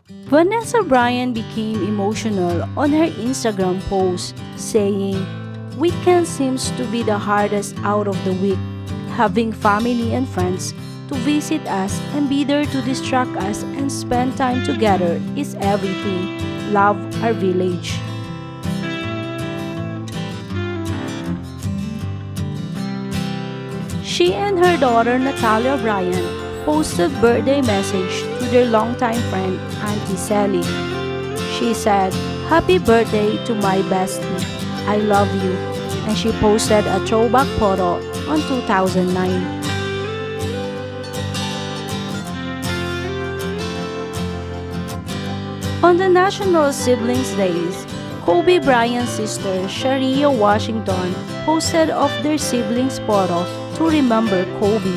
Vanessa Bryant became emotional on her Instagram post, saying, "Weekend seems to be the hardest out of the week. Having family and friends to visit us and be there to distract us and spend time together is everything. Love our village." She and her daughter Natalia Bryant posted birthday message to their longtime friend Auntie Sally. She said, "Happy birthday to my bestie. I love you." And she posted a throwback photo on 2009. On the National Siblings Days, Kobe Bryant's sister Sharia Washington posted of their siblings photo to remember Kobe.